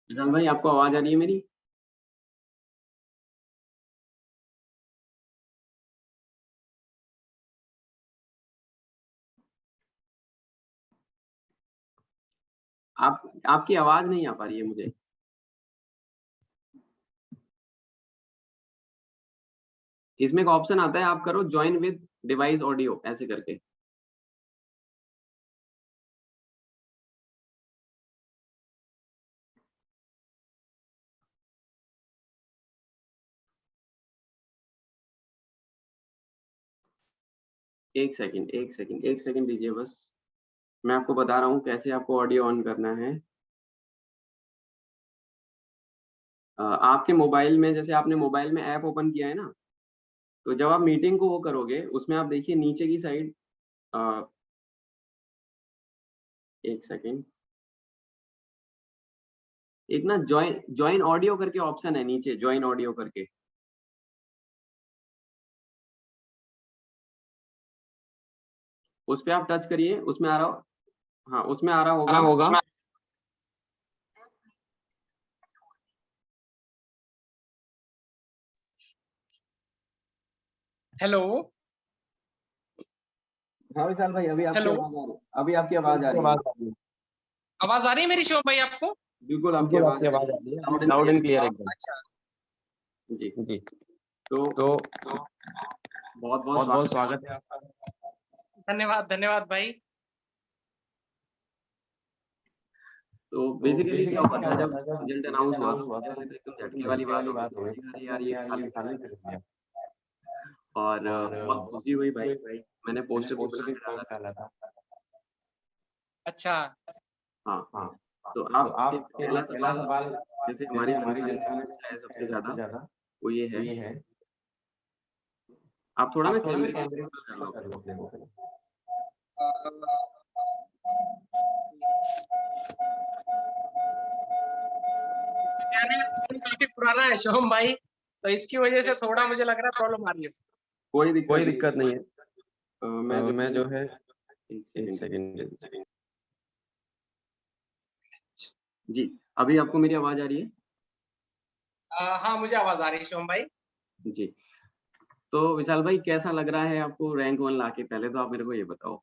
विशाल भाई, आपको आवाज आ रही है मेरी? आपकी आवाज नहीं आ पा रही है मुझे। इसमें एक ऑप्शन आता है, आप करो ज्वाइन विद डिवाइस ऑडियो ऐसे करके। एक सेकंड दीजिए बस। मैं आपको बता रहा हूँ कैसे आपको ऑडियो ऑन करना है। आपके मोबाइल में, जैसे आपने मोबाइल में ऐप ओपन किया है ना, तो जब आप मीटिंग को वो करोगे, उसमें आप देखिए नीचे की साइड। एक सेकंड। एक ना ज्वाइन ज्वाइन ऑडियो करके ऑप्शन है नीचे, ज्वाइन ऑडियो करके। उस पे आप टच करिए, उसमें आ रहा। हाँ, उसमें आ रहा होगा। हेलो। हाँ विशाल भाई, अभी आपकी हेलो। आवाज आ रही है। अभी आपकी आवाज आ रही है। आवाज आ रही है मेरी शिवम भाई आपको? बिल्कुल आपकी आवाज आ रही है, लाउड एंड क्लियर एकदम। अच्छा। जी। जी। तो बहुत बहुत स्वागत है आपका। धन्यवाद धन्यवाद भाई। तो बेसिकली क्या हुआ था, जब रिजल्ट अनाउंस हुआ था तो एकदम झटके वाली बात हो गई थी। यार ये खाली कर दिया। और बहुत खुशी हुई भाई। मैंने पोस्टर भी बना के डाला था। अच्छा। हाँ। तो आपके पहला सवाल, जैसे हमारी जनता ने पूछा है सबसे ज्यादा, वो ये है। आप थोड़ा ना कैमरे कर लो अपने। फोन काफी पुराना है शिवम भाई, तो इसकी वजह से थोड़ा मुझे लग रहा है प्रॉब्लम आ रही है। कोई दिक्कत नहीं है। मैं जो है एक सेकंड। जी। अभी आपको मेरी आवाज आ रही है? हाँ मुझे आवाज आ रही है शिवम भाई। जी। तो विशाल भाई, कैसा लग रहा है आपको रैंक 1 लाके? पहले तो आप मेरे को ये बताओ।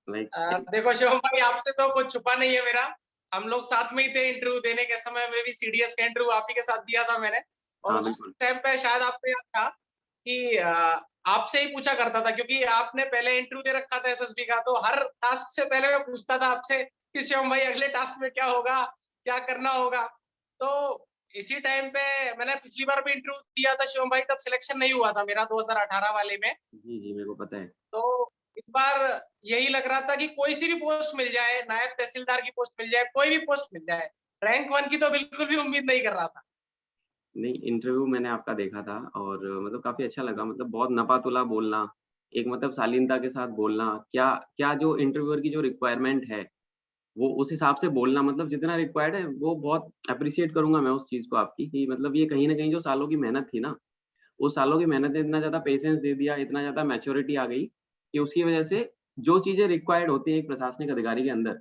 देखो शिवम भाई, आपसे तो कुछ छुपा नहीं है मेरा। हम लोग साथ में ही थे इंटरव्यू देने के समय में भी। सीडीएस का इंटरव्यू आप ही के साथ दिया था मैंने। और हाँ उस बिल्कुल। टाइम पे शायद आपको याद था कि आपसे ही पूछा करता था, क्योंकि आपने पहले इंटरव्यू दे रखा था एसएसबी का। तो हर टास्क से पहले मैं पूछता था आपसे कि शिवम भाई अगले टास्क में क्या होगा, क्या करना होगा। तो इसी टाइम पे मैंने पिछली बार भी इंटरव्यू दिया था शिवम भाई, तब सिलेक्शन नहीं हुआ था मेरा 2018 वाले में। जी मेरे को पता है। तो इस बार यही लग रहा था कि कोई सी भी पोस्ट मिल जाए, नायब तहसीलदार की पोस्ट मिल जाए, कोई भी पोस्ट मिल जाए। रैंक 1 की तो बिल्कुल भी उम्मीद नहीं कर रहा था। नहीं, इंटरव्यू मैंने आपका देखा था और मतलब काफ़ी अच्छा लगा। मतलब बहुत नपा-तुला बोलना, एक मतलब शालीनता के साथ बोलना, क्या क्या जो इंटरव्यूअर की जो रिक्वायरमेंट है, वो उस हिसाब से बोलना, मतलब जितना रिक्वायर्ड है, वो बहुत एप्रिशिएट करूँगा मैं उस चीज़ को आपकी, कि मतलब ये कहीं न कहीं जो सालों की मेहनत थी ना, उस सालों की मेहनत ने इतना ज़्यादा पेशेंस दे दिया, इतना ज़्यादा मैच्योरिटी आ गई, कि उसकी वजह से जो चीज़ें रिक्वायर्ड होती हैं एक प्रशासनिक अधिकारी के अंदर,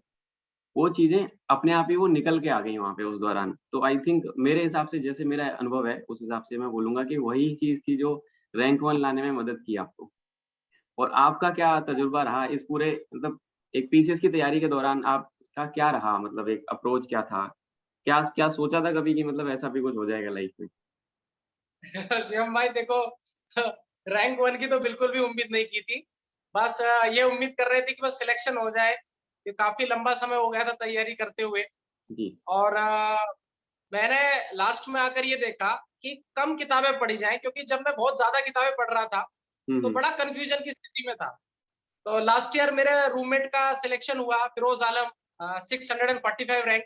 वो चीज़ें अपने आप ही वो निकल के आ गई वहाँ पे उस दौरान। तो आई थिंक मेरे हिसाब से, जैसे मेरा अनुभव है, उस हिसाब से मैं बोलूँगा कि वही चीज़ थी जो रैंक 1 लाने में मदद की आपको। और आपका क्या तजुर्बा रहा इस पूरे, मतलब एक पीसीएस की तैयारी के दौरान आपका क्या रहा, मतलब एक अप्रोच क्या था? क्या क्या सोचा था कभी कि मतलब ऐसा भी कुछ हो जाएगा लाइफ में? शिवम भाई देखो, रैंक 1 की तो बिल्कुल भी उम्मीद नहीं की थी। बस ये उम्मीद कर रहे थे कि बस सिलेक्शन हो जाए। ये काफी लंबा समय हो गया था तैयारी करते हुए। जी। और मैंने लास्ट में आकर ये देखा कि कम किताबें पढ़ी जाएँ, क्योंकि जब मैं बहुत ज़्यादा किताबें पढ़ रहा था, हुँ, तो हुँ। बड़ा कन्फ्यूज़न की स्थिति में था। तो लास्ट ईयर मेरे रूममेट का सिलेक्शन हुआ, फिरोज आलम, 645 रैंक।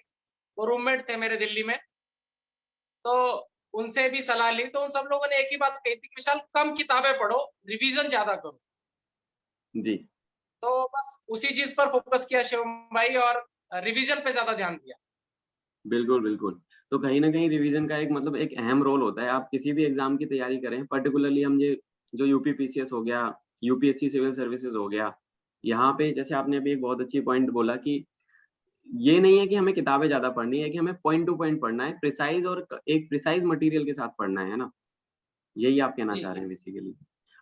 वो रूममेट थे मेरे दिल्ली में। तो उनसे भी सलाह ली, तो उन सब लोगों ने एक ही बात कही थी कि विशाल कम किताबें पढ़ो, रिवीजन ज़्यादा करो। जी। तो बस उसी चीज़ पर फ़ोकस किया शिवम भाई, और रिवीजन पे ज़्यादा ध्यान दिया। बिल्कुल, बिल्कुल। तो कहीं न कहीं रिवीज़न का एक मतलब एक अहम रोल होता है। आप किसी भी एग्ज़ाम की तैयारी करें, पर्टिकुलरली हम ये जो यूपी पीसीएस हो गया, यूपीएससी सिविल सर्विसेज़ हो गया, यहाँ पे जैसे आपने अभी एक बहुत अच्छी पॉइंट बोला कि ये नहीं है कि हमें किताबें ज़्यादा पढ़नी है कि हमें पॉइंट टू पॉइंट पढ़ना है, प्रिसाइज़ और एक प्रिसाइज़ मटेरियल के साथ पढ़ना है ना? यही आप कहना जी चाह रहे जी हैं बेसिकली।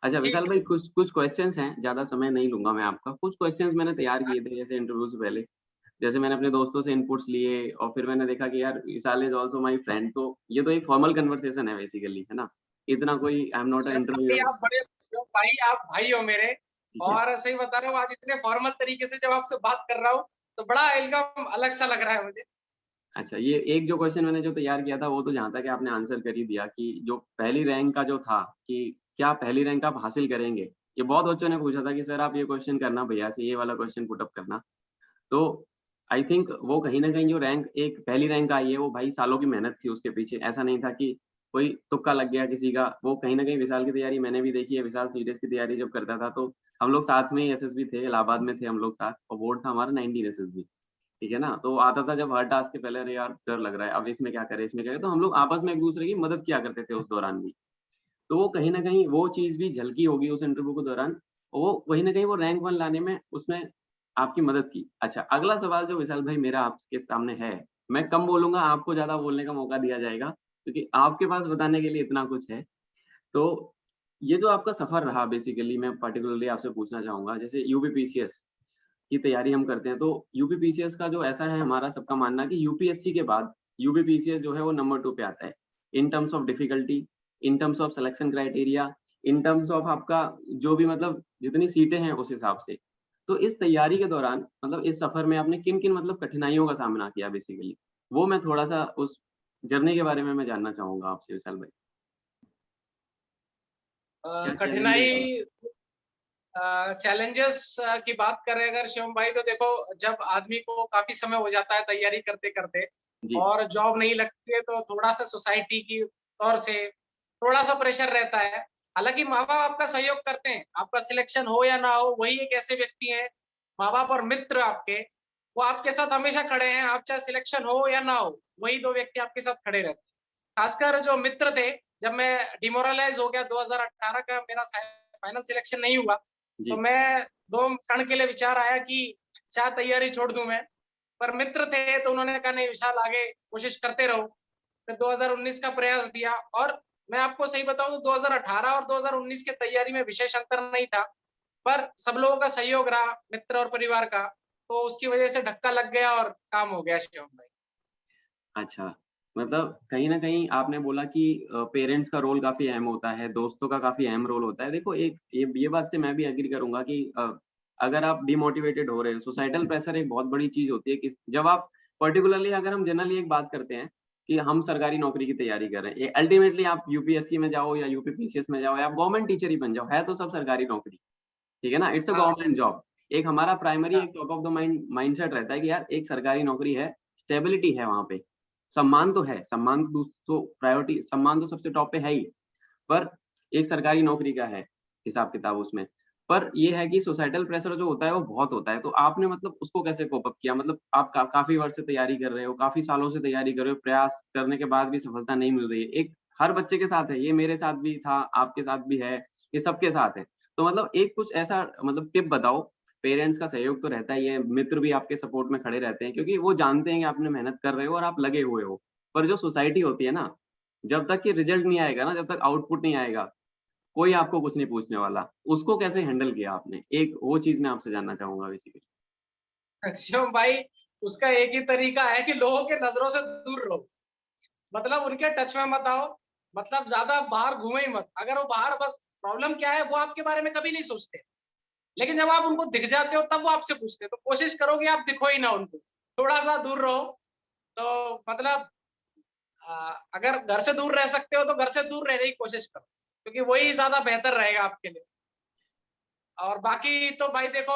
अच्छा जी विशाल जी भाई कुछ कुछ क्वेश्चन्स हैं, ज़्यादा समय नहीं लूँगा मैं आपका। कुछ क्वेश्चन्स मैंने तैयार किए थे जैसे इंटरव्यू से पहले। जैसे मैंने अपने दोस्तों से इनपुट्स लिए और फिर मैंने देखा कि यार विशाल इज़ आल्सो माय फ्रेंड, तो ये तो एक फॉर्मल कन्वर्सेशन है बेसिकली, है ना? इतना कोई I am not a sir भाई, इंटरव्यूअर। आप बड़े भाई, आप भाई हो मेरे। ठीक है। और सही बता रहा हूँ, आज इतने फॉर्मल तरीके से जब आपसे बात कर रहा हूँ तो बड़ा एकदम अलग सा लग रहा है मुझे। अच्छा, ये एक जो क्वेश्चन मैंने जो तैयार किया था, वो तो जहाँ तक है आपने आंसर कर ही दिया कि जो पहली रैंक का जो था कि क्या पहली रैंक आप हासिल करेंगे? ये बहुत बच्चों ने पूछा था कि सर आप ये क्वेश्चन करना भैया से, ये वाला क्वेश्चन पुट अप करना। तो आई थिंक वो कहीं न कहीं जो रैंक एक पहली रैंक आई है, वो भाई सालों की मेहनत थी उसके पीछे। ऐसा नहीं था कि कोई तुक्का लग गया किसी का। वो कहीं न कहीं विशाल की तैयारी मैंने भी देखी है। विशाल सीटीएस की तैयारी जब करता था, तो हम लोग साथ में ही एसएसबी थे, इलाहाबाद में थे हम लोग साथ और बोर्ड था हमारा 19 एसएसबी। ठीक है ना? तो वो आता था जब हर टास्क के पहले, अरे यार डर लग रहा है, अब इसमें क्या करें, इसमें क्या करें? तो हम लोग आपस में एक-दूसरे की मदद किया करते थे उस दौरान भी। तो वो कहीं न कहीं वो चीज़ भी झलकी होगी उस इंटरव्यू के दौरान। और वो कहीं न कहीं वो रैंक 1 लाने में उसने आपकी मदद की। अच्छा, अगला सवाल जो विशाल भाई मेरा आपके सामने है, मैं कम बोलूँगा, आपको ज़्यादा बोलने का मौका दिया जाएगा, क्योंकि आपके पास बताने के लिए इतना कुछ है। तो ये जो आपका सफ़र रहा बेसिकली मैं पार्टिकुलरली आपसे पूछना चाहूँगा, जैसे यूपीपीसीएस की तैयारी हम करते हैं, तो यूपीपीसीएस का जो ऐसा है हमारा सबका मानना कि यूपीएससी के बाद यूपीपीसीएस जो है वो नंबर 2 पे आता है। In terms of difficulty, in terms of selection criteria, in terms of आपका जो भी मतलब जितनी सीटें हैं उस हिसाब से। तो इस तैयारी के दौरान मतलब इस सफ़र में आपने किन-किन मतलब कठिनाइयों का सामना किया बेसिकली? वो मैं थोड़ा-सा उस जर्नी के बारे में मैं जानना चाहूँगा आपसे विशाल भाई। क्या चैलेंजेज़ रहे? कठिनाई चैलेंजेस की बात करें अगर शिवम भाई, तो देखो, जब आदमी को काफ़ी समय हो जाता है तैयारी करते-करते जी, और जॉब नहीं लगती है, तो थोड़ा-सा सोसाइटी की ओर से थोड़ा-सा प्रेशर रहता है। हालाँकि माँ-बाप आपका सहयोग करते हैं, आपका सिलेक्शन हो या ना हो, वही एक ऐसे व्यक्ति हैं, माँ-बाप और मित्र आपके, वो आपके साथ हमेशा खड़े हैं, आप चाहे सिलेक्शन हो या ना हो, वही 2 व्यक्ति आपके साथ खड़े रहते हैं। खासकर जो मित्र थे, जब मैं डिमोरलाइज़ हो गया, 2018 का मेरा फाइनल सिलेक्शन नहीं हुआ, तो जी। मैं 2 क्षण के लिए विचार आया कि शायद तैयारी छोड़ दूँ मैं। पर मित्र थे तो उन्होंने कहा नहीं विशाल, आगे कोशिश करते रहो। फिर 2019 का प्रयास दिया और मैं आपको सही बताऊँ, 2018 और 2019 की तैयारी में विशेष अंतर नहीं था। पर सब लोगों का सहयोग रहा, मित्र और परिवार का, तो उसकी वजह से धक्का लग गया और काम हो गया शिवम भाई। अच्छा, मतलब कहीं न कहीं आपने बोला कि पेरेंट्स का रोल काफ़ी अहम होता है, दोस्तों का काफ़ी अहम रोल होता है। देखो एक ये बात से मैं भी एग्री करूँगा कि अगर आप डिमोटिवेटेड हो रहे हो, सोसाइटल प्रेशर एक बहुत बड़ी चीज़ होती है कि जब आप पर्टिकुलरली अगर हम जनरली एक बात करते हैं कि हम सरकारी नौकरी की तैयारी कर रहे हैं। ये अल्टीमेटली आप यूपीएससी में जाओ या यूपीपीसीएस में जाओ या आप गवर्नमेंट टीचर ही बन जाओ, है तो सब सरकारी नौकरी, ठीक है ना? इट्स अ हाँ, गवर्नमेंट जॉब। एक हमारा प्राइमरी हाँ, एक टॉप ऑफ द माइंडसेट रहता है कि यार एक सरकारी नौकरी है, स्टेबिलिटी है वहाँ पे। सम्मान तो है, सम्मान तो तो प्रायोरिटी सम्मान तो सबसे टॉप पे है ही, पर एक सरकारी नौकरी का है हिसाब-किताब उसमें। पर ये है कि सोसाइटल प्रेशर जो होता है वो बहुत होता है, तो आपने मतलब उसको कैसे कोप अप किया? मतलब आप काफ़ी वर्ष से तैयारी कर रहे हो, काफ़ी सालों से तैयारी कर रहे हो, प्रयास करने के बाद भी सफलता नहीं मिल रही है। एक हर बच्चे के साथ है, ये मेरे साथ भी था, आपके साथ भी है, ये सबके साथ है। तो मतलब एक कुछ ऐसा मतलब टिप बताओ, पेरेंट्स का सहयोग तो रहता ही है, मित्र भी आपके सपोर्ट में खड़े रहते हैं क्योंकि वो जानते हैं कि आपने मेहनत कर रहे हो और आप लगे हुए हो। पर जो सोसाइटी होती है ना, जब तक कि रिजल्ट नहीं आएगा ना, जब तक आउटपुट नहीं आएगा, कोई आपको कुछ नहीं पूछने वाला। उसको कैसे हैंडल किया आपने? एक वो चीज़ मैं आपसे जानना चाहूँगा बेसिकली। शिवम भाई, उसका एक ही तरीका है कि लोगों के नज़रों से दूर रहो। मतलब उनके टच में मत आओ, मतलब ज़्यादा बाहर घूमो ही मत। अगर वो बाहर बस प्रॉब्लम क्या है, वो आपके बारे में कभी नहीं सोचते। लेकिन जब आप उनको दिख जाते हो, तब वो आपसे पूछते हैं। तो कोशिश करो कि आप दिखो ही ना उनको। थोड़ा-सा दूर रहो, तो मतलब अगर घर से दूर रह सकते हो, तो घर से दूर रहने की कोशिश करो, क्योंकि वही ज़्यादा बेहतर रहेगा आपके लिए। और बाकी तो भाई देखो,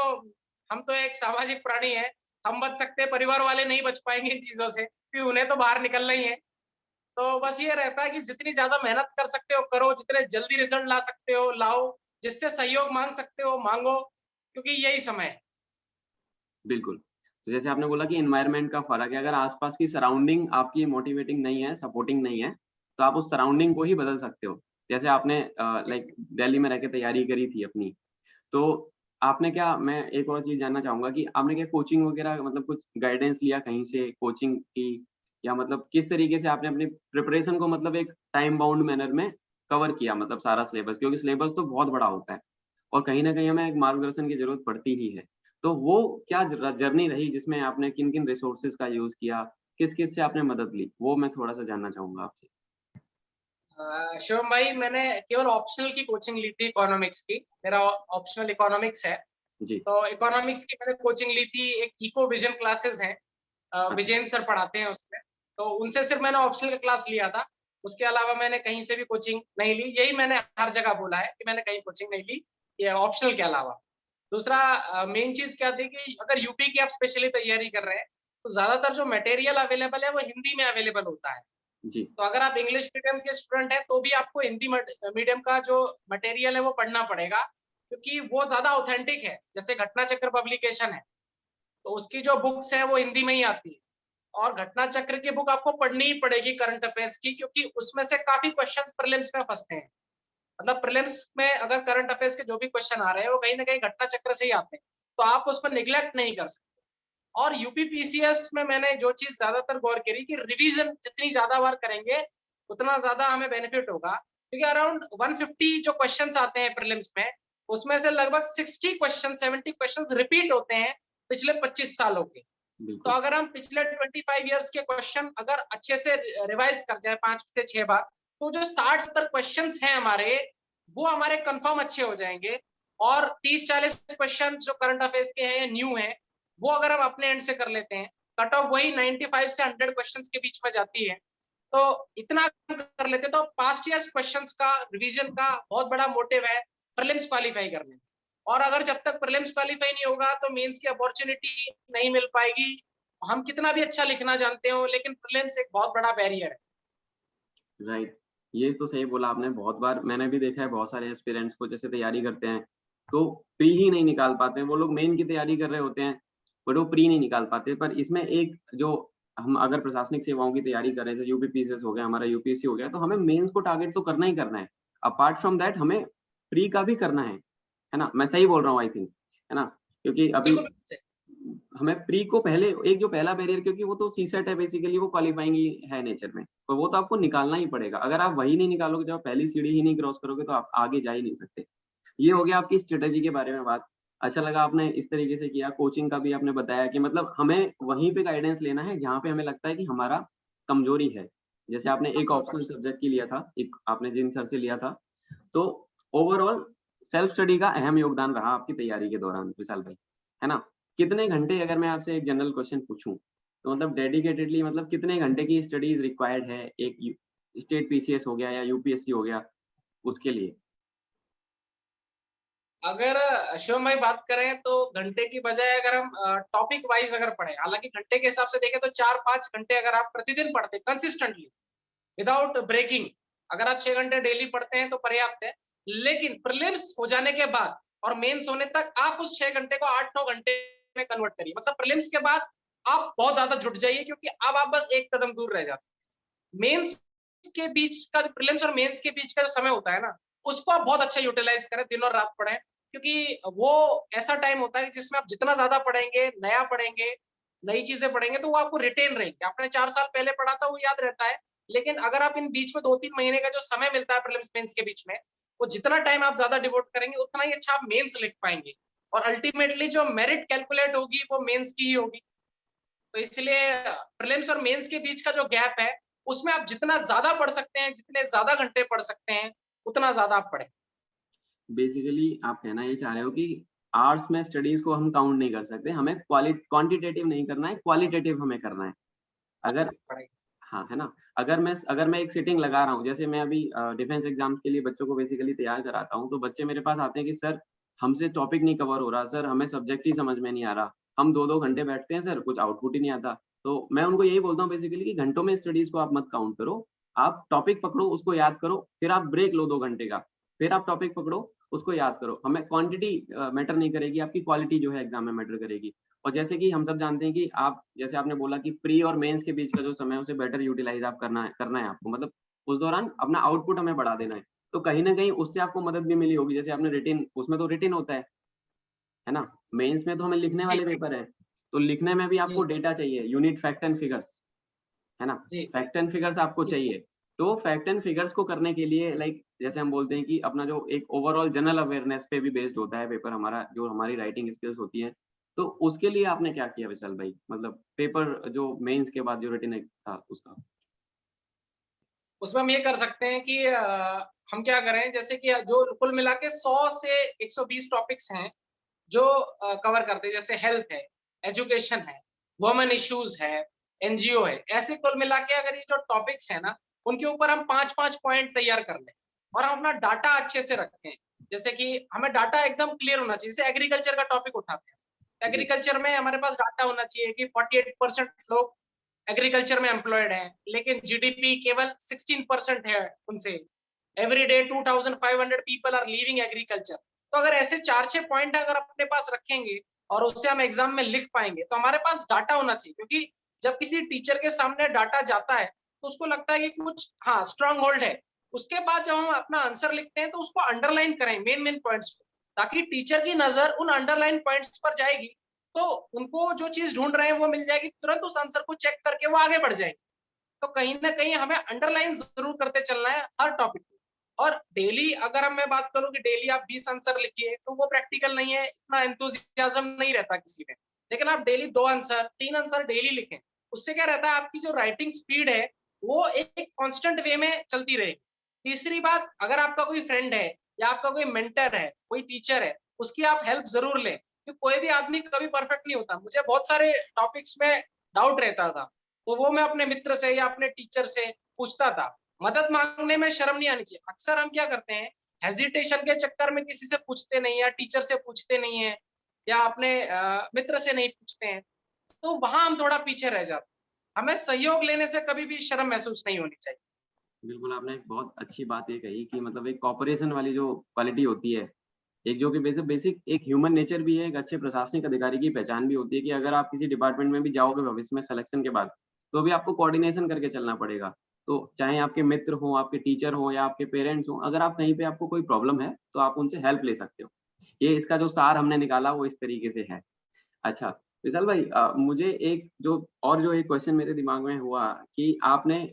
हम तो एक सामाजिक प्राणी हैं। हम बच सकते हैं, परिवार वाले नहीं बच पाएँगे इन चीज़ों से, क्योंकि उन्हें तो बाहर निकलना ही है। तो बस ये रहता है कि जितनी ज़्यादा मेहनत कर सकते हो करो, जितने जल्दी रिज़ल्ट ला सकते हो लाओ, जिससे सहयोग माँग सकते हो माँगो, क्योंकि यही समय है। बिल्कुल। तो जैसे आपने बोला कि एनवायरनमेंट का फ़र्क है, अगर आस-पास की सराउंडिंग आपकी मोटिवेटिंग नहीं है, सपोर्टिंग नहीं है, तो आप उस सराउंडिंग को ही बदल सकते हो। जैसे आपने जी, लाइक दिल्ली में रह के तैयारी करी थी अपनी, तो आपने क्या, मैं एक और चीज़ जानना चाहूँगा कि आपने क्या कोचिंग वगैरह मतलब कुछ गाइडेंस लिया कहीं से, कोचिंग की, या मतलब किस तरीके से आपने अपनी प्रिपरेशन को मतलब एक टाइम बाउंड मैनर में कवर किया, मतलब सारा सिलेबस? क्योंकि सिलेबस तो बहुत बड़ा होता है और कहीं न कहीं हमें एक मार्गदर्शन की ज़रूरत पड़ती ही है। तो वो क्या जर्नी रही जिसमें आपने किन-किन रिसोर्सेज़ का यूज़ किया? किस-किस से आपने मदद ली? वो मैं थोड़ा-सा जानना चाहूँगा आपसे। शिवम भाई, मैंने केवल ऑप्शनल की कोचिंग ली थी इकोनॉमिक्स की। मेरा ऑप्शनल इकोनॉमिक्स है। जी। तो इकोनॉमिक्स की मैंने कोचिंग ली थी। एक इको विजन क्लासेस हैं, अच्छा। विजयन सर पढ़ाते हैं उसमें। तो उनसे सिर्फ मैंने ऑप्शनल का क्लास लिया था। उसके अलावा मैंने कहीं से भी कोचिंग नहीं ली। यही मैंने हर जगह बोला है कि मैंने कहीं कोचिंग नहीं ली, ये ऑप्शनल के अलावा। दूसरा मेन चीज़ क्या थी कि अगर यूपी की आप स्पेशली तैयारी कर रहे हैं, तो ज़्यादातर जो मटेरियल अवेलेबल है वो हिंदी में अवेलेबल होता है। जी। तो अगर आप इंग्लिश मीडियम के स्टूडेंट हैं, तो भी आपको हिंदी मीडियम का जो मटेरियल है वो पढ़ना पड़ेगा, क्योंकि वो ज़्यादा ऑथेंटिक है। जैसे घटना चक्र पब्लिकेशन है, तो उसकी जो बुक्स हैं वो हिंदी में ही आती है। और घटना चक्र की बुक आपको पढ़नी ही पड़ेगी करंट अफेयर्स की, क्योंकि उसमें से काफ़ी क्वेश्चंस प्रीलिम्स में फँसते हैं। मतलब प्रीलिम्स में अगर करंट अफेयर्स के जो भी क्वेश्चन आ रहे हैं, वो कहीं न कहीं घटना चक्र से ही आते हैं। तो आप उसको नेग्लेक्ट नहीं कर सकते। और यूपी पीसीएस में मैंने जो चीज़ ज़्यादातर गौर करी कि रिवीजन जितनी ज़्यादा बार करेंगे, उतना ज़्यादा हमें बेनिफिट होगा। क्योंकि अराउंड 150 जो क्वेश्चन्स आते हैं प्रीलिम्स में, उसमें से लगभग 60 क्वेश्चन, 70 क्वेश्चन्स रिपीट होते हैं पिछले 25 सालों के। तो बिल्कुल। अगर हम पिछले 25 इयर्स के क्वेश्चन अगर अच्छे से रिवाइज कर जाए 5 से 6 बार, तो जो 60-70 क्वेश्चन्स हैं हमारे, वो हमारे कंफर्म अच्छे हो जाएँगे। और 30-40 क्वेश्चन जो करंट अफेयर्स के हैं, न्यू हैं, वो अगर हम अपने एंड से कर लेते हैं, कट ऑफ वही 95 से 100 क्वेश्चंस के बीच में जाती है। तो इतना कर लेते हैं, तो पास्ट ईयर्स क्वेश्चंस का रिवीजन का बहुत बड़ा मोटिव है प्रीलिम्स क्वालीफाई करने में। और अगर जब तक प्रीलिम्स क्वालीफाई नहीं होगा, तो मेंस की अपॉर्च्युनिटी नहीं मिल पाएगी। हम कितना भी अच्छा लिखना जानते हो, लेकिन प्रीलिम्स एक बहुत बड़ा बैरियर है। राइट। ये तो सही बोला आपने, बहुत बार मैंने भी देखा है बहुत सारे एस्पिरेंट्स को जैसे तैयारी करते हैं, तो प्री ही नहीं निकाल पाते हैं। वो लोग मेन की तैयारी कर रहे होते हैं, बट वो प्री नहीं निकाल पाते। पर इसमें एक जो हम अगर प्रशासनिक सेवाओं की तैयारी कर रहे हैं, जैसे यूपी पीसीएस हो गया, हमारा यूपीएससी हो गया, तो हमें मेंस को टारगेट तो करना ही करना है। अपार्ट फ्रॉम दैट हमें प्री का भी करना है ना? मैं सही बोल रहा हूँ आई थिंक, है ना? क्योंकि अभी बिल्कुल, बिल्कुल सही। हमें प्री को पहले एक जो पहला बैरियर, क्योंकि वो तो सीसेट है बेसिकली, वो क्वालीफाइंग ही है नेचर में, तो वो तो आपको निकालना ही पड़ेगा। अगर आप वही नहीं निकालोगे, जब आप पहली सीढ़ी ही नहीं क्रॉस करोगे, तो आप आगे जा ही नहीं सकते। ये हो गया आपकी स्ट्रैटेजी के बारे में बात। अच्छा लगा आपने इस तरीके से किया, कोचिंग का भी आपने बताया कि मतलब हमें वहीं पे गाइडेंस लेना है जहाँ पे हमें लगता है कि हमारा कमजोरी है। जैसे आपने एक कमजोर ऑप्शनल पक्ष। सब्जेक्ट की लिया था, एक आपने जिन सर से लिया था, तो ओवरऑल सेल्फ स्टडी का अहम योगदान रहा आपकी तैयारी के दौरान विशाल भाई, है ना? कितने घंटे, अगर मैं आपसे एक जनरल क्वेश्चन पूछूँ, तो मतलब डेडिकेटेडली मतलब कितने घंटे की स्टडीज़ रिक्वायर्ड है एक यू स्टेट पीसीएस हो गया या यूपीएससी हो गया, उसके लिए? अगर शिवम भाई बात करें, तो घंटे की बजाय अगर हम टॉपिक वाइज अगर पढ़ें, हालाँकि घंटे के हिसाब से देखें तो 4-5 घंटे अगर आप प्रतिदिन पढ़ते हैं कंसिस्टेंटली, विदाउट ब्रेकिंग, अगर आप 6 घंटे डेली पढ़ते हैं तो पर्याप्त है। लेकिन प्रीलिम्स हो जाने के बाद और मेंस होने तक आप उस 6 घंटे को 8-9 घंटे में कन्वर्ट करिए। मतलब प्रीलिम्स के बाद आप बहुत ज़्यादा जुट जाइए, क्योंकि अब आप बस एक कदम दूर रह जाते हैं। मेंस के बीच का जो प्रीलिम्स और मेंस के बीच का जो समय होता है ना, उसको आप बहुत अच्छा यूटिलाइज़ करें, दिन और रात पढ़ें, क्योंकि वो ऐसा टाइम होता है जिसमें आप जितना ज़्यादा पढ़ेंगे, नया पढ़ेंगे, नई चीज़ें पढ़ेंगे, तो वो आपको रिटेन रहेंगी। आपने 4 साल पहले पढ़ा था वो याद रहता है, लेकिन अगर आप इन बीच में 2-3 महीने का जो समय मिलता है प्रीलिम्स मेंस के बीच में, वो जितना टाइम आप ज़्यादा डिवोट करेंगे, उतना ही अच्छा आप मेंस लिख पाएँगे। और अल्टीमेटली जो मेरिट कैलकुलेट होगी, वो मेंस की ही होगी। तो इसलिए प्रीलिम्स और मेंस के बीच का जो गैप है, उसमें आप जितना ज़्यादा पढ़ सकते हैं, जितने ज़्यादा घंटे पढ़ सकते हैं, उतना ज़्यादा आप पढ़ें। बेसिकली आप कहना ये चाह रहे हो कि आर्ट्स में स्टडीज़ को हम काउंट नहीं कर सकते, हमें क्वांटिटेटिव नहीं करना है, क्वालिटेटिव हमें करना है। अगर पढ़ाई। हाँ, है ना? अगर मैं एक सिटिंग लगा रहा हूँ, जैसे मैं अभी डिफेंस एग्ज़ाम्स के लिए बच्चों को बेसिकली तैयार कराता हूँ, तो बच्चे मेरे पास आते हैं कि सर, हमसे टॉपिक नहीं कवर हो रहा, सर हमें सब्जेक्ट ही समझ में नहीं आ रहा। हम 2-2 घंटे बैठते हैं सर, कुछ आउटपुट ही नहीं आता। तो मैं उनको यही बोलता हूँ बेसिकली कि घंटों में स्टडीज़ को आप मत काउंट करो। आप टॉपिक पकड़ो, उसको याद करो, फिर आप ब्रेक लो 2 घंटे का, फिर आप टॉपिक पकड़ो, उसको याद करो। हमें क्वांटिटी मैटर नहीं करेगी, आपकी क्वालिटी जो है एग्ज़ाम में मैटर करेगी। और जैसे कि हम सब जानते हैं कि आप, जैसे आपने बोला कि प्री और मेंस के बीच का जो समय है उसे बेटर यूटिलाइज़ आप करना है आपको, मतलब उस दौरान अपना आउटपुट हमें बढ़ा देना है। तो कहीं न कहीं उससे आपको मदद भी मिली होगी, जैसे आपने रिटेन, उसमें तो रिटेन होता है। है ना? मेंस में तो हमें लिखने जी, वाले पेपर हैं, तो लिखने में भी आपको जी, डेटा चाहिए, you need fact and figures, है ना? जी, फैक्ट एंड फिगर्स आपको जी। चाहिए। तो फैक्ट एंड फिगर्स को करने के लिए लाइक जैसे हम बोलते हैं कि अपना जो एक ओवरऑल जनरल अवेयरनेस पे भी बेस्ड होता है पेपर हमारा, जो हमारी राइटिंग स्किल्स होती हैं। तो उसके लिए आपने क्या किया विशाल भाई? मतलब पेपर जो मेंस के बाद जो रिटन था उसका? उसमें हम ये कर सकते हैं कि हम क्या करें जैसे कि जो कुल मिला के 100 से 120 टॉपिक्स हैं जो कवर करते हैं जैसे हेल्थ है, एजुकेशन है, वुमेन इश्यूज है, एनजीओ है। ऐसे कुल मिला के अगर ये जो टॉपिक्स हैं ना, उनके ऊपर हम 5-5 पॉइंट तैयार कर लें और हम अपना डाटा अच्छे से रखें। जैसे कि हमें डाटा एकदम क्लियर होना चाहिए। जैसे एग्रीकल्चर का टॉपिक उठाते हैं। जी, एग्रीकल्चर में हमारे पास डाटा होना चाहिए कि 48% लोग एग्रीकल्चर में एम्प्लॉयड हैं, लेकिन जीडीपी केवल 16% है उनसे। Every day 2500 people are leaving agriculture. तो अगर ऐसे 4-6 पॉइंट अगर अपने पास रखेंगे और उससे हम एग्जाम में लिख पाएंगे, तो हमारे पास डाटा होना चाहिए। क्योंकि जब किसी टीचर के सामने डाटा जाता है, तो उसको लगता है कि कुछ हाँ स्ट्रांग होल्ड है। उसके बाद जब हम अपना आंसर लिखते हैं, तो उसको अंडरलाइन करें मेन मेन पॉइंट्स को, ताकि टीचर की नजर उन अंडरलाइन पॉइंट्स पर जाएगी, तो उनको जो चीज ढूंढ रहे हैं वो मिल जाएगी, तुरंत उस आंसर को चेक करके वो आगे बढ़ जाएंगे। तो कहीं न कहीं हमें अंडरलाइन ज़रूर करते चलना है हर टॉपिक को। और डेली अगर मैं बात करूँ कि डेली आप 20 आंसर लिखिए, तो वो प्रैक्टिकल नहीं है, इतना एंथुसियाज़्म नहीं रहता किसी में। लेकिन आप डेली 2 आंसर, 3 आंसर डेली लिखें। उससे क्या रहता है आपकी जो राइटिंग स्पीड है, वो एक कांस्टेंट वे में चलती रहेगी। तीसरी बात, अगर आपका कोई फ्रेंड है या आपका कोई मेंटर है, कोई टीचर है, उसकी आप हेल्प ज़रूर लें। क्योंकि कोई भी आदमी कभी परफेक्ट नहीं होता। मुझे बहुत सारे टॉपिक्स में डाउट रहता था। तो वो मैं अपने मित्र से या अपने टीचर से पूछता था। मदद माँगने में शर्म नहीं आनी चाहिए। अक्सर हम क्या करते हैं, हेजिटेशन के चक्कर में किसी से पूछते नहीं या टीचर से पूछते नहीं हैं या अपने मित्र से नहीं पूछते हैं, तो वहाँ हम थोड़ा पीछे रह जाते हैं। हमें सहयोग लेने से कभी भी शर्म महसूस नहीं होनी चाहिए। बिल्कुल आपने एक बहुत अच्छी बात ये कही कि मतलब एक कोऑपरेशन वाली जो क्वालिटी होती है, एक जो कि बेसिक बेसिक एक ह्यूमन नेचर भी है, एक अच्छे प्रशासनिक अधिकारी की पहचान भी होती है कि अगर आप किसी डिपार्टमेंट में भी जाओगे भविष्य में सिलेक्शन के बाद, तो भी आपको कोऑर्डिनेशन करके चलना पड़ेगा। तो चाहे आपके मित्र हों, आपके टीचर हों या आपके पेरेंट्स हों, अगर आप कहीं पे आपको कोई प्रॉब्लम है, तो आप उनसे हेल्प ले सकते हो। ये इसका जो सार हमने निकाला वो इस तरीके से है। अच्छा, विशाल भाई मुझे एक जो एक क्वेश्चन मेरे दिमाग में हुआ कि आपने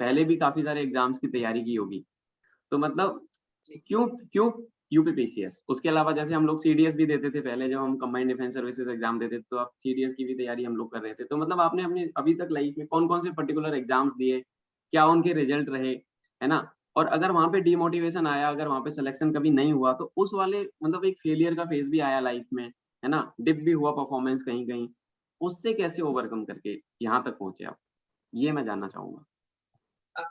पहले भी काफ़ी सारे एग्ज़ाम्स की तैयारी की होगी। तो मतलब जी। क्यों क्यों यूपीपीसीएस? उसके अलावा जैसे हम लोग सीडीएस भी देते थे पहले जब हम कंबाइंड डिफेंस सर्विसेज एग्ज़ाम देते थे, तो अब सीडीएस की भी तैयारी हम लोग कर रहे थे। तो मतलब आपने अपनी अभी तक लाइफ में कौन-कौन से पर्टिकुलर एग्ज़ाम्स दिए? क्या उनके रिज़ल्ट रहे? है ना? और अगर वहाँ पे डिमोटिवेशन आया, अगर वहाँ पे सिलेक्शन कभी नहीं हुआ, तो उस वाले मतलब एक फेलियर का फेज़ भी आया लाइफ में, है ना? डिप भी हुआ परफॉर्मेंस कहीं-कहीं। उससे कैसे ओवरकम करके यहाँ तक पहुँचे आप? ये मैं जानना चाहूँगा। अ,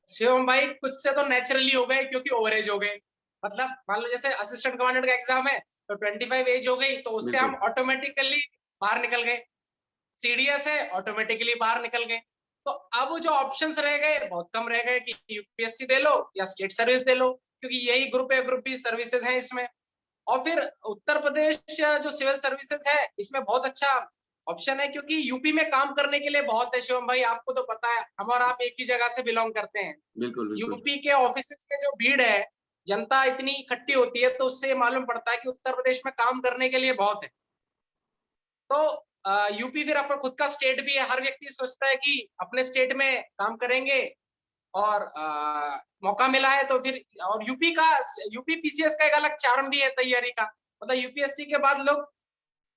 शिवम भाई कुछ से तो नेचुरली हो गए क्योंकि ओवरेज हो गए। मतलब मान लो जैसे असिस्टेंट कमांडेंट का एग्ज़ाम है, तो 25 एज हो गई, तो उससे हम बिल्कुल, ऑटोमैटिकली बाहर निकल गए। सीडीएस है, ऑटोमेटिकली बाहर निकल गए। तो अब जो ऑप्शंस रह गए बहुत कम रह गए कि यूपीएससी दे लो या स्टेट सर्विस दे लो, क्योंकि यही group A, group B services हैं इसमें। और फिर उत्तर प्रदेश जो सिविल सर्विसेज है, इसमें बहुत अच्छा ऑप्शन है क्योंकि यूपी में काम करने के लिए बहुत है शिवम भाई, आपको तो पता है, हम और आप एक ही जगह से बिलॉन्ग करते हैं। बिल्कुल, बिल्कुल। यूपी के ऑफिसेज में जो भीड़ है, जनता इतनी इकट्ठी होती है, तो उससे ये मालूम पड़ता है कि उत्तर प्रदेश में काम करने के लिए बहुत है। तो यूपी फिर अपना खुद का स्टेट भी है, हर व्यक्ति सोचता है कि अपने स्टेट में काम करेंगे और मौका मिला है तो फिर और यूपी पीसीएस का एक अलग चार्म भी है तैयारी का। मतलब यूपीएससी के बाद लोग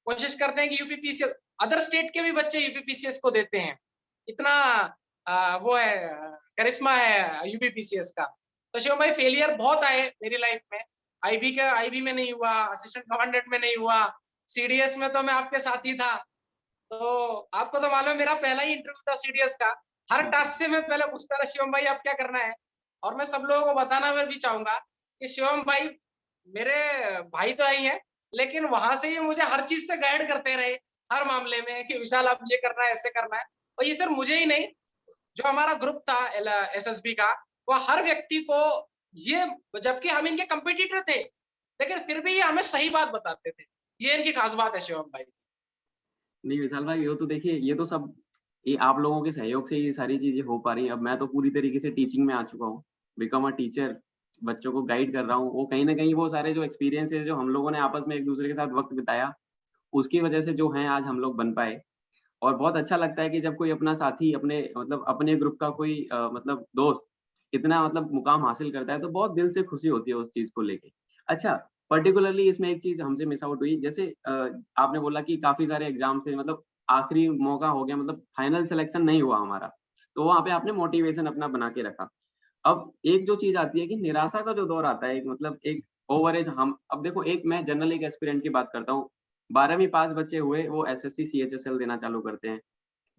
कोशिश करते हैं कि यूपी पीसीएस अदर स्टेट के भी बच्चे यूपी पीसीएस को देते हैं। इतना वो है करिश्मा है यूपी पीसीएस का। तो शिवम भाई फेलियर बहुत आए मेरी लाइफ में। आईबी में नहीं हुआ, असिस्टेंट कमांडेंट में नहीं हुआ, सीडीएस में तो मैं आपके साथ ही था। तो आपको तो मालूम है मेरा पहला ही इंटरव्यू था सीडीएस का। हर बिल्कुल। टास्क से मैं पहले पूछता था शिवम भाई आप क्या करना है? और मैं सब लोगों को बताना मैं भी चाहूँगा कि शिवम भाई मेरे भाई तो ही हैं, लेकिन वहाँ से ही मुझे हर चीज़ से गाइड करते रहे, हर मामले में कि विशाल आप ये करना है, ऐसे करना है। और ये सिर्फ मुझे ही नहीं, जो हमारा ग्रुप था एसएसबी का, वो हर व्यक्ति को ये जबकि हम इनके कॉम्पिटिटर थे, लेकिन फिर भी ये हमें सही बात बताते थे। ये इनकी खास बात है शिवम भाई। नहीं विशाल भाई, वो तो देखिए ये तो सब ये आप लोगों के सहयोग से ये सारी चीज़ें हो पा रही हैं। अब मैं तो पूरी तरीके से टीचिंग में आ चुका हूँ, बिकम अ टीचर। बच्चों को गाइड कर रहा हूँ, वो कहीं न कहीं वो सारे जो एक्सपीरियंसेस जो हम लोगों ने आपस में एक-दूसरे के साथ वक़्त बिताया, उसकी वजह से जो हैं आज हम लोग बन पाए। और बहुत अच्छा लगता है कि जब कोई अपना साथी अपने मतलब अपने ग्रुप का कोई मतलब दोस्त इतना मतलब मुकाम हासिल करता है, तो बहुत दिल से खुशी होती है उस चीज़ को लेके। अच्छा, पर्टिकुलरली इसमें एक चीज़ हमसे मिस आउट हुई, जैसे आपने बोला कि काफ़ी सारे एग्ज़ाम से मतलब आखिरी मौका हो गया, मतलब फाइनल सिलेक्शन नहीं हुआ हमारा, तो वहाँ पे आपने मोटिवेशन अपना बना के रखा। अब एक जो चीज़ आती है कि निराशा का जो दौर आता है, एक मतलब एक ओवरेज हम अब देखो, एक मैं जनरल एक एस्पिरेंट की बात करता हूँ। 12वीं पास बच्चे हुए, वो एसएससी, सीएचएसएल देना चालू करते हैं।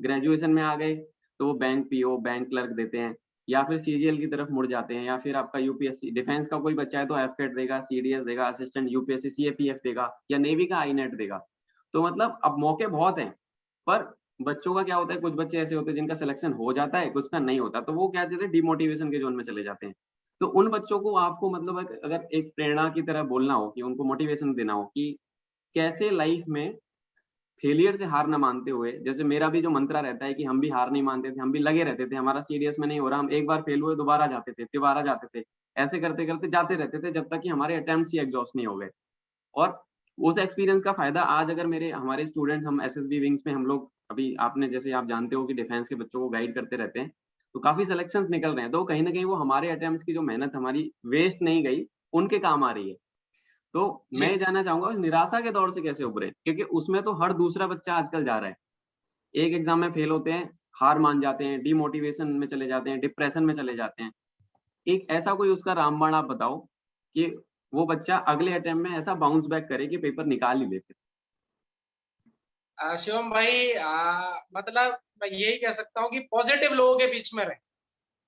ग्रेजुएशन में आ गए, तो वो बैंक पीओ, बैंक क्लर्क देते हैं, या फिर सीजीएल की तरफ मुड़ जाते हैं, या फिर आपका यूपीएससी डिफेंस का कोई बच्चा है तो एफकेट देगा, सीडीएस देगा, असिस्टेंट यूपीएससी, सीएपीएफ देगा, या नेवी का आईनेट देगा। तो मतलब अब मौके बहुत हैं, पर बच्चों का क्या होता है, कुछ बच्चे ऐसे होते हैं जिनका सिलेक्शन हो जाता है, कुछ का नहीं होता, तो वो क्या कहते हैं, डिमोटिवेशन के ज़ोन में चले जाते हैं। तो उन बच्चों को आपको मतलब अगर एक प्रेरणा की तरह बोलना हो, कि उनको मोटिवेशन देना हो कि कैसे लाइफ में फेलियर से हार ना मानते हुए, जैसे मेरा भी जो मंत्रा रहता है कि हम भी हार नहीं मानते थे, हम भी लगे रहते थे, हमारा सीडीएस में नहीं हो रहा, हम एक बार फेल हुए, दोबारा जाते थे, तिबारा जाते थे। ऐसे करते-करते जाते रहते थे जब तक कि हमारे अटेम्प्ट्स ही एग्ज़ॉस्ट नहीं हो गए। और उस एक्सपीरियंस का फ़ायदा आज अगर मेरे हमारे स्टूडेंट्स, हम एसएसबी विंग्स में हम लोग अभी आपने जैसे आप जानते हो कि डिफेंस के बच्चों को गाइड करते रहते हैं, तो काफ़ी सिलेक्शंस निकल रहे हैं, तो कहीं न कहीं वो हमारे अटेम्प्ट्स की जो मेहनत हमारी वेस्ट नहीं गई, उनके काम आ रही है। तो मैं ये जी। जानना चाहूँगा उस निराशा के दौर से कैसे उभरें? क्योंकि उसमें तो हर दूसरा बच्चा आजकल जा रहा है। एक एग्ज़ाम में फेल होते हैं, हार मान जाते हैं, डिमोटिवेशन में चले जाते हैं, डिप्रेशन में चले जाते हैं। एक ऐसा कोई उसका रामबाण आप बताओ कि वो बच्चा अगले अटेम्प्ट में ऐसा बाउंस बैक करे कि पेपर निकाल ही ले फिर। शिवम भाई, मतलब मैं यही कह सकता हूँ कि पॉज़िटिव लोगों के बीच में रहें।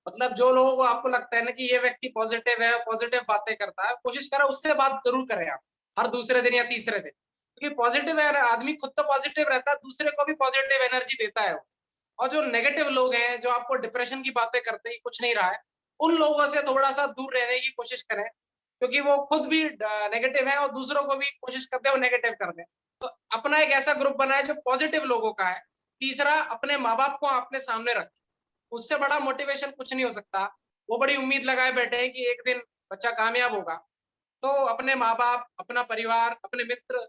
मतलब जो लोगों को आपको लगता है ना कि ये व्यक्ति पॉज़िटिव है, पॉज़िटिव बातें करता है, कोशिश करें उससे बात ज़रूर करें आप, हर दूसरे दिन या तीसरे दिन। क्योंकि पॉज़िटिव है आदमी खुद तो पॉज़िटिव रहता है, दूसरे को भी पॉज़िटिव एनर्जी देता है वो। और जो नेगेटिव लोग हैं, जो आपको डिप्रेशन की बातें करते ही कुछ नहीं रहा है, उन लोगों से थोड़ा-सा दूर रहने की कोशिश करें, क्योंकि वो खुद भी नेगेटिव है और दूसरों को भी कोशिश करते हैं वो नेगेटिव कर दें। तो अपना एक ऐसा ग्रुप बनाएँ जो पॉज़िटिव लोगों का है। तीसरा, अपने माँ-बाप को अपने सामने रखें। उससे बड़ा मोटिवेशन कुछ नहीं हो सकता। वो बड़ी उम्मीद लगाए बैठे हैं कि एक दिन बच्चा कामयाब होगा। तो अपने माँ-बाप, अपना परिवार, अपने मित्र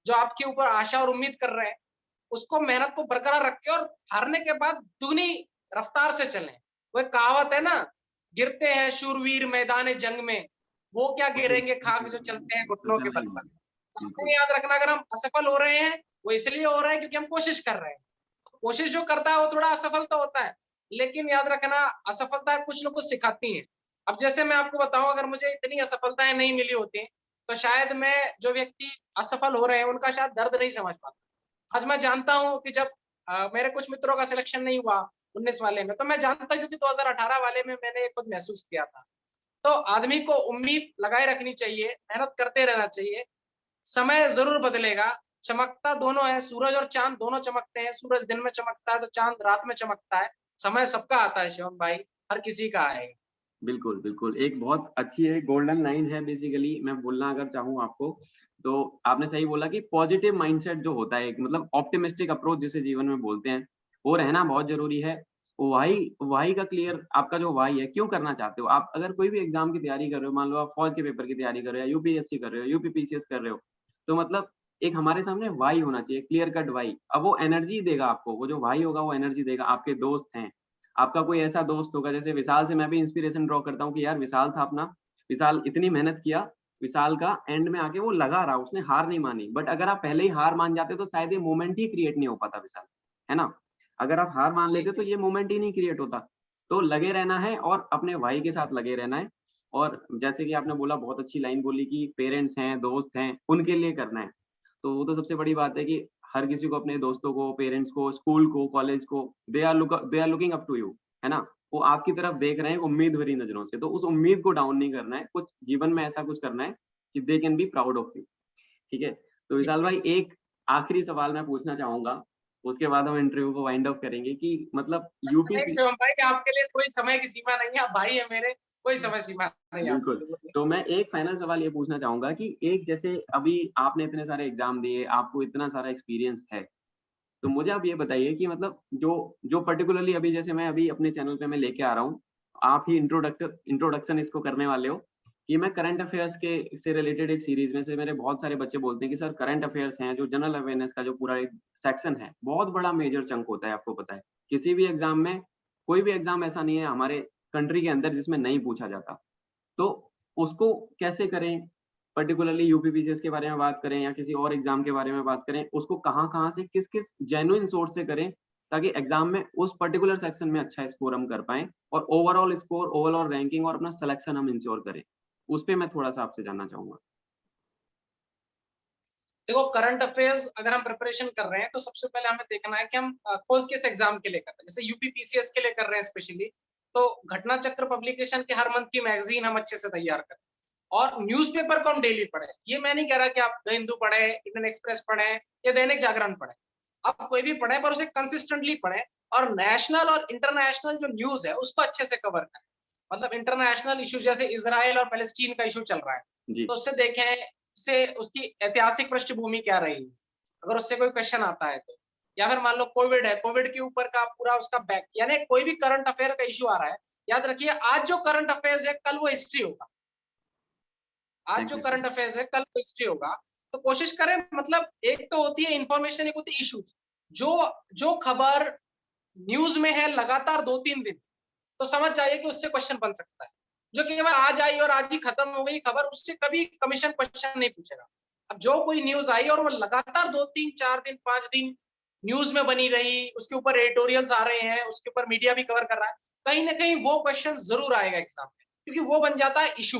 जो आपके ऊपर आशा और उम्मीद कर रहे हैं, उसको मेहनत को बरकरार रखें और हारने के बाद दुगनी रफ्तार से चलें। वो एक कहावत है ना, गिरते हैं शूरवीर मैदान जंग में, वो क्या गिरेंगे खाक जो चलते हैं तो घुटनों के चलना बल ही पर। है। तो हमें बिल्कुल, याद रखना, अगर हम असफल हो रहे हैं, वो इसलिए हो रहा है क्योंकि हम कोशिश कर रहे हैं। कोशिश जो करता है वो थोड़ा असफल तो होता है, लेकिन याद रखना, असफलता कुछ न कुछ सिखाती है। अब जैसे मैं आपको बताऊँ, अगर मुझे इतनी असफलताएँ नहीं मिली होती, तो शायद मैं, जो व्यक्ति असफल हो रहे हैं उनका शायद दर्द नहीं समझ पाता। आज मैं जानता हूँ कि जब मेरे कुछ मित्रों का सिलेक्शन नहीं हुआ 19 वाले में, तो मैं जानता हूँ क्योंकि 2018 वाले में मैंने ये खुद महसूस किया था। तो आदमी को उम्मीद लगाए रखनी चाहिए, मेहनत करते रहना चाहिए। समय ज़रूर बदलेगा, चमकता दोनों है, सूरज और चाँद दोनों चमकते हैं, सूरज दिन में चमकता है तो चाँद रात में चमकता है। समय सबका आता है शिवम भाई, हर किसी का आएगा। बिल्कुल, बिल्कुल। एक बहुत अच्छी एक गोल्डन लाइन है बेसिकली, मैं बोलना अगर चाहूँ आपको, तो आपने सही बोला कि पॉज़िटिव माइंडसेट जो होता है, एक मतलब ऑप्टिमिस्टिक अप्रोच जिसे जीवन में बोलते हैं, वो रहना बहुत ज़रूरी है। व्हाई व्हाई का क्लियर आपका जो व्हाई है, क्यों करना चाहते हो? आप अगर कोई भी एग्ज़ाम की तैयारी कर रहे हो, मान लो आप फ़ौज के पेपर की तैयारी कर रहे हो या यूपीएससी कर रहे हो, यूपीपीसीएस कर रहे हो, तो मतलब एक हमारे सामने व्हाई होना चाहिए, क्लियर कट व्हाई। अब वो एनर्जी देगा आपको, वो जो व्हाई होगा वो एनर्जी देगा, आपके दोस्त हैं, आपका कोई ऐसा दोस्त होगा, जैसे विशाल से मैं भी इंस्पिरेशन ड्रॉ करता हूँ कि यार विशाल था अपना, विशाल इतनी मेहनत किया, विशाल का एंड में आके वो लगा रहा, उसने हार नहीं मानी। बट अगर आप पहले ही हार मान जाते तो शायद ये मोमेंट ही क्रिएट नहीं हो पाता विशाल, है ना? अगर आप हार मान जी, लेते तो ये मोमेंट ही नहीं क्रिएट होता। तो लगे रहना है और अपने भाई के साथ लगे रहना है। और जैसे कि आपने बोला, बहुत अच्छी लाइन बोली कि पेरेंट्स हैं, दोस्त हैं, उनके लिए करना है। तो वो तो सबसे बड़ी बात है कि हर किसी को अपने दोस्तों को, पेरेंट्स को, स्कूल को, कॉलेज को, they are looking up to you, है ना? वो आपकी तरफ देख रहे हैं उम्मीद भरी नज़रों से, तो उस उम्मीद को डाउन नहीं करना है, कुछ जीवन में ऐसा कुछ करना है कि they can be proud of you, ठीक है? तो जी। विशाल भाई, एक आखिरी सवाल मैं पूछना चाहूँगा, उसके बाद हम इंटरव्यू को वाइंड अप करेंगे कि मतलब नहीं यूपीपी शिवम भाई, आपके लिए कोई समय की सीमा नहीं है, आप भाई हैं मेरे, कोई समय सीमा नहीं है आपके बिल्कुल। लिए, बोलिए। तो मैं एक फाइनल सवाल ये पूछना चाहूँगा कि एक जैसे अभी आपने इतने सारे एग्ज़ाम दिए, आपको इतना सारा एक्सपीरियंस है, तो मुझे आप ये बताइए कि मतलब जो जो पर्टिकुलरली अभी जैसे मैं अभी अपने चैनल पे मैं लेके आ रहा हूँ, आप ही इंट्रोडक्शन इसको करने वाले हो। कि मैं करंट अफेयर्स के से रिलेटेड एक सीरीज में से मेरे बहुत सारे बच्चे बोलते हैं कि सर करंट अफेयर्स हैं, जो जनरल अवेयरनेस का जो पूरा एक सेक्शन है, बहुत बड़ा मेजर चंक होता है, आपको पता है। किसी भी एग्ज़ाम में कोई भी एग्ज़ाम ऐसा नहीं है हमारे कंट्री के अंदर जिसमें नहीं पूछा जाता। तो उसको कैसे करें? पर्टिकुलरली यूपीपीसीएस के बारे में बात करें या किसी और एग्ज़ाम के बारे में बात करें, उसको कहाँ-कहाँ से किस-किस जेन्युइन सोर्स से करें, ताकि एग्ज़ाम में उस पर्टिकुलर सेक्शन में अच्छा स्कोर हम कर पाएँ और ओवरऑल स्कोर, ओवरऑल रैंकिंग और अपना सिलेक्शन हम इंश्योर करें। उस पे मैं थोड़ा-सा आपसे जानना चाहूँगा। देखो करंट अफेयर्स अगर हम प्रिपरेशन कर रहे हैं तो सबसे पहले हमें देखना है कि हम कोर्स किस एग्जाम के लिए कर रहे हैं। जैसे यूपीपीसीएस के लिए कर रहे हैं स्पेशली, तो घटना चक्र पब्लिकेशन के हर मंथ की मैगजीन हम अच्छे से तैयार करें और न्यूज़पेपर को हम डेली पढ़ें। ये मैं नहीं कह रहा कि आप द हिंदू पढ़ें, इंडियन एक्सप्रेस पढ़ें या दैनिक जागरण पढ़ें। आप कोई भी पढ़ें पर उसे कंसिस्टेंटली पढ़ें और नेशनल और इंटरनेशनल जो न्यूज़ है उसको अच्छे से कवर करें। मतलब इंटरनेशनल इश्यू जैसे इज़राइल और पैलेस्टीन का इश्यू चल रहा है, जी, तो उससे देखें उससे उसकी ऐतिहासिक पृष्ठभूमि क्या रही? अगर उससे कोई क्वेश्चन आता है तो। या फिर मान लो कोविड है, कोविड के ऊपर का पूरा उसका बैक यानी कोई भी करंट अफेयर का इश्यू आ रहा है, याद रखिए आज जो करंट अफेयर्स है, कल वो हिस्ट्री होगा। आज जो एग्ज़ैक्टली। करंट अफेयर्स है, कल वो हिस्ट्री होगा। तो कोशिश करें मतलब एक तो होती है इन्फॉर्मेशन, एक होती है इश्यूज़। जो जो खबर न्यूज़ में है लगातार 2-3 दिन, तो समझ जाइए कि उससे क्वेश्चन बन सकता है। जो केवल आज आई और आज ही खत्म हो गई खबर, उससे कभी कमीशन क्वेश्चन नहीं पूछेगा। अब जो कोई न्यूज़ आई और वो लगातार 2-3, 4 दिन, 5 दिन न्यूज़ में बनी रही, उसके ऊपर एडिटोरियल्स आ रहे हैं, उसके ऊपर मीडिया भी कवर कर रहा है, कहीं न कहीं वो क्वेश्चन ज़रूर आएगा एग्ज़ाम में, क्योंकि वो बन जाता है इश्यू।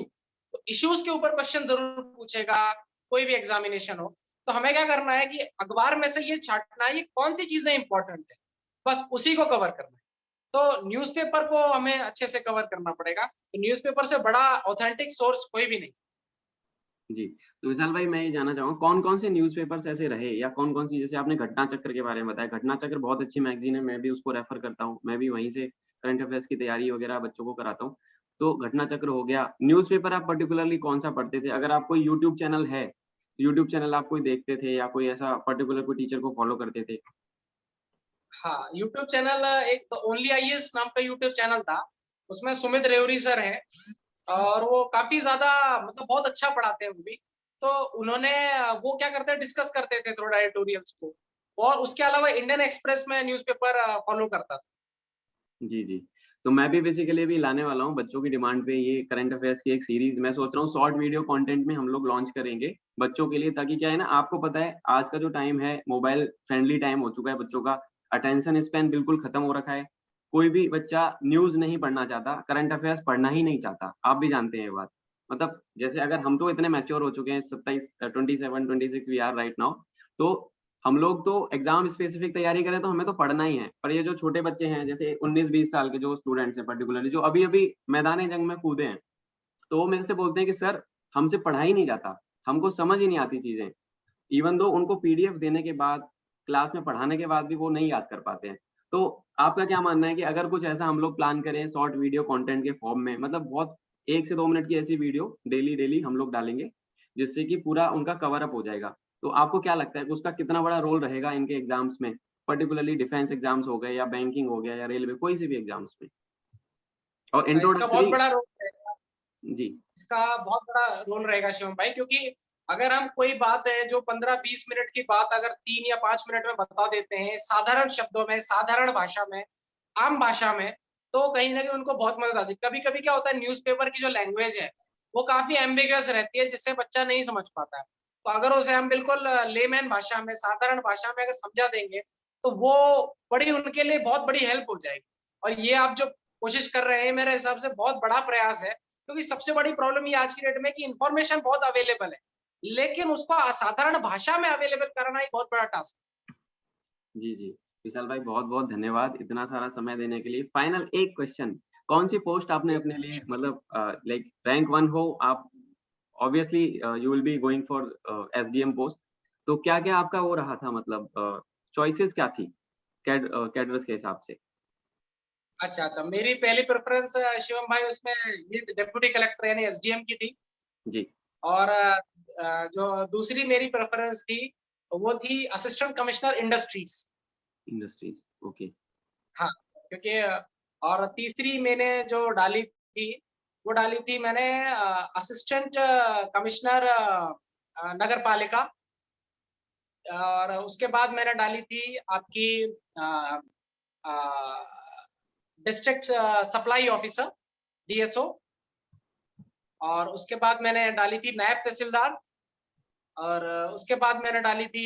तो इश्यूज़ के ऊपर क्वेश्चन ज़रूर पूछेगा, कोई भी एग्ज़ामिनेशन हो। तो हमें क्या करना है कि अखबार में से ये छाँटना है, ये कौन-सी चीज़ें इम्पोर्टेंट है, बस उसी को कवर करना है। तो न्यूज़पेपर को हमें अच्छे से कवर करना पड़ेगा। तो न्यूज़पेपर से बड़ा ऑथेंटिक सोर्स कोई भी नहीं। जी, तो विशाल भाई मैं ये जानना चाहूँगा कौन-कौन से न्यूज़पेपर्स ऐसे रहे या कौन-कौन सी जैसे आपने घटना चक्र के बारे में बताया, घटना चक्र बहुत अच्छी मैगज़ीन है, मैं भी उसको रेफ़र करता हूँ। मैं भी वहीं से करंट अफ़ेयर्स की तैयारी वग़ैरह बच्चों को कराता हूँ। तो घटना चक्र हो गया, न्यूज़पेपर आप पर्टिकुलरली कौन-सा पढ़ते थे? अगर आप कोई यूट्यूब चैनल है, यूट्यूब चैनल आप कोई देखते थे या कोई ऐसा पर्टिकुलर कोई टीचर को फ़ॉलो करते थे? हाँ, यूट्यूब चैनल एक ओनली आईएएस नाम का यूट्यूब चैनल था। उसमें सुमित रेवरी सर हैं और वो काफ़ी ज़्यादा मतलब बहुत अच्छा पढ़ाते हैं वो भी। तो उन्होंने वो क्या करते हैं डिस्कस करते थे थोड़ा एडिटोरियल्स को और उसके अलावा इंडियन एक्सप्रेस में न्यूज़पेपर फ़ॉलो करता था। जी, जी। तो मैं भी बेसिकली अभी लाने वाला हूँ बच्चों की डिमांड पे ये करंट अफेयर्स की एक सीरीज़ मैं सोच रहा हूँ शॉर्ट वीडियो कंटेंट में हम लोग लॉन्च करेंगे, बच्चों के लिए ताकि क्या है ना आपको पता है आज का जो टाइम है मोबाइल फ्रेंडली टाइम हो चुका है बच्चों का, अटेंशन स्पैन बिल्कुल खत्म हो रखा है। कोई भी बच्चा न्यूज़ नहीं पढ़ना चाहता, करंट अफेयर्स पढ़ना ही नहीं चाहता, आप भी जानते हैं ये बात। मतलब जैसे अगर हम तो इतने मैच्योर हो चुके हैं 27 27, 26 वी आर राइट नाउ, तो हम लोग तो एग्ज़ाम स्पेसिफिक तैयारी करें तो हमें तो पढ़ना ही है। पर ये जो छोटे बच्चे हैं जैसे 19-20 साल के जो स्टूडेंट्स हैं पर्टिकुलरली जो अभी-अभी मैदान-ए-जंग में कूदे हैं, तो वो मेरे से बोलते हैं कि सर हमसे पढ़ा ही नहीं जाता, हमको समझ ही नहीं आती चीज़ें। इवन दो उनको पीडीएफ देने के बाद, क्लास में पढ़ाने के बाद भी वो नहीं याद कर पाते हैं। तो आपका क्या मानना है कि अगर कुछ ऐसा हम लोग प्लान करें शॉर्ट वीडियो कंटेंट के फॉर्म में मतलब बहुत 1 से 2 मिनट की ऐसी वीडियो डेली हम लोग डालेंगे, जिससे कि पूरा उनका कवर अप हो जाएगा। तो आपको क्या लगता है कि उसका कितना बड़ा रोल रहेगा इनके एग्ज़ाम्स में? पर्टिकुलरली डिफेंस एग्ज़ाम्स हो गए या बैंकिंग हो गया या रेलवे कोई से भी एग्ज़ाम्स में? और इसका बहुत इंट्रोडक्टरी बड़ा रोल है। जी, इसका बहुत बड़ा रोल रहेगा शिवम भाई, क्योंकि अगर हम कोई बात है जो 15-20 मिनट की बात अगर 3 या 5 मिनट में बता देते हैं, साधारण शब्दों में, साधारण भाषा में, आम भाषा में, तो कहीं न कहीं उनको बहुत मदद आती है। कभी-कभी क्या होता है न्यूज़पेपर की जो लैंग्वेज है, वो काफ़ी एम्बिगुअस रहती है जिससे बच्चा नहीं समझ पाता है। तो अगर उसे हम बिल्कुल लेमैन भाषा में, साधारण भाषा में अगर समझा देंगे, तो वो बड़ी उनके लिए बहुत बड़ी हेल्प हो जाएगी। और ये आप जो कोशिश कर रहे हैं मेरे हिसाब से बहुत बड़ा प्रयास है। क्योंकि सबसे बड़ी प्रॉब्लम ये आज की डेट में कि इन्फॉर्मेशन बहुत अवेलेबल है, लेकिन उसको असाधारण भाषा में अवेलेबल कराना एक बहुत बड़ा टास्क जी, जी। विशाल भाई बहुत-बहुत धन्यवाद इतना सारा समय देने के लिए। फाइनल एक क्वेश्चन, कौन-सी पोस्ट आपने है। अपने लिए मतलब लाइक रैंक 1 हो आप obviously you will be going for SDM post तो क्या-क्या आपका वो रहा था मतलब चॉइसेस क्या थी कैडर्स के हिसाब से? अच्छा, अच्छा, मेरी पहली प्रेफ़रेंस शिवम भाई उसमें ये डिप्टी कलेक्टर यानी एसडीएम की थी जी, और जो दूसरी मेरी प्रेफ़रेंस थी, वो थी assistant commissioner industries. Industries okay, हाँ, क्योंकि और तीसरी मैंने जो डाली थी, वो डाली थी मैंने असिस्टेंट कमिश्नर नगर पालिका, और उसके बाद मैंने डाली थी आपकी डिस्ट्रिक्ट सप्लाई ऑफिसर, डीएसओ, और उसके बाद मैंने डाली थी नायब तहसीलदार, और उसके बाद मैंने डाली थी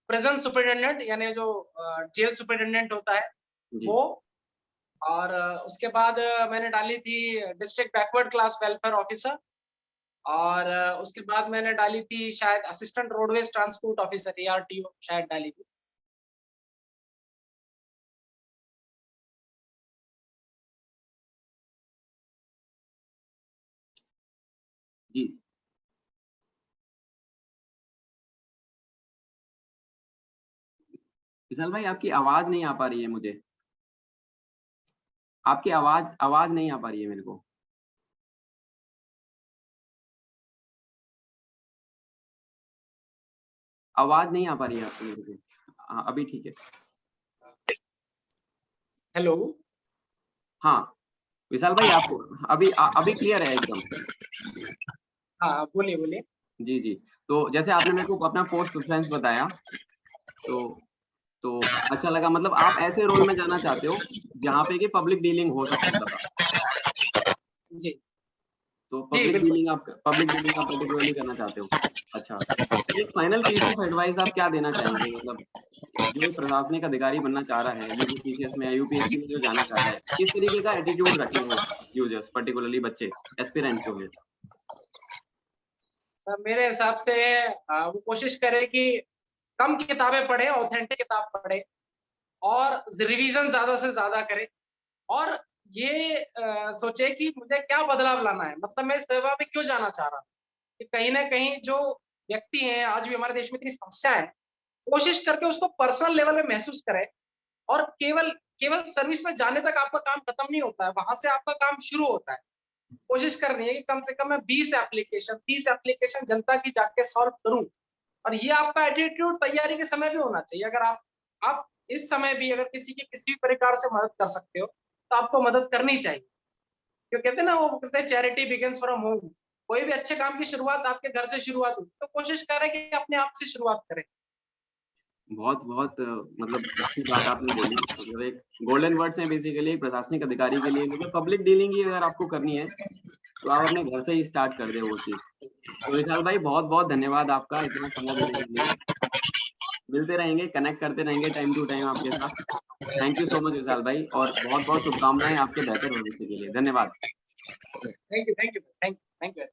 प्रेजेंट सुपरिटेंडेंट, यानी जो जेल सुपरिटेंडेंट होता है वो, और उसके बाद मैंने डाली थी district backward class welfare officer, और उसके बाद मैंने डाली थी शायद assistant roadways transport officer, ARTO शायद डाली थी। जी विशाल भाई, आपकी आवाज नहीं आ पा रही है मुझे, आपकी आवाज आवाज नहीं आ पा रही है मेरे को। आवाज नहीं आ पा रही है आपकी मेरे को। हाँ, अभी ठीक है। हेलो, हाँ विशाल भाई, आपको अभी क्लियर है एकदम। हाँ बोलिए बोलिए। जी जी, तो जैसे आपने मेरे को अपना पोस्ट प्रेफरेंस बताया, तो अच्छा लगा। मतलब आप ऐसे रोल में जाना चाहते हो जहाँ पे कि पब्लिक डीलिंग हो सबसे ज्यादा। जी तो जी पब्लिक बिल्कुल। डीलिंग आप पर्टिकुलरली करना चाहते हो। अच्छा, तो एक फाइनल पीस ऑफ एडवाइस आप क्या देना चाहेंगे? मतलब जो एक प्रशासनिक अधिकारी बनना चाह रहा है, यूपीसीएस में या यूपीएससी में जो जाना चाह रहा है, किस तरीके का एटीट्यूड रखें वो यूजर्स, पर्टिकुलरली बच्चे, एस्पिरेंट जो है? सर मेरे हिसाब से वो कोशिश करे कि कम किताबें पढ़े, ऑथेंटिक किताब पढ़े, और रिवीजन ज्यादा से ज्यादा करे, और ये सोचे कि मुझे क्या बदलाव लाना है, मतलब मैं इस सेवा में क्यों जाना चाह रहा हूँ। कि कहीं ना कहीं जो व्यक्ति हैं, आज भी हमारे देश में इतनी समस्या है, कोशिश करके उसको पर्सनल लेवल में महसूस करे, और केवल केवल सर्विस में जाने तक आपका काम खत्म नहीं होता है, वहां से आपका काम शुरू होता है। कोशिश करनी है कि कम से कम मैं 20 एप्लीकेशन 30 एप्लीकेशन जनता की जाके सॉल्व करूं, और ये आपका एटीट्यूड तैयारी के समय भी होना चाहिए। अगर आप इस समय भी अगर किसी की किसी भी प्रकार से मदद कर सकते हो, तो आपको मदद करनी चाहिए। क्यों कहते हैं ना, वो कहते हैं चैरिटी बिगिंस फ्रॉम होम। कोई भी अच्छे काम की शुरुआत आपके घर से शुरुआत हुई, तो कोशिश करें कि अपने आप से शुरुआत करें। बहुत मतलब अच्छी बात आपने बोली। मतलब एक गोल्डन वर्ड्स हैं बेसिकली एक प्रशासनिक अधिकारी के लिए। मतलब पब्लिक डीलिंग ही अगर आपको करनी है, तो आप अपने घर से ही स्टार्ट कर दें वो चीज़। तो विशाल भाई, बहुत-बहुत धन्यवाद आपका इतना समय देने के लिए। मिलते रहेंगे, कनेक्ट करते रहेंगे टाइम टू टाइम आपके साथ। थैंक यू सो मच विशाल भाई, और बहुत-बहुत शुभकामनाएँ आपके बेहतर भविष्य के लिए। धन्यवाद। Thank you, thank you, thank you, thank you.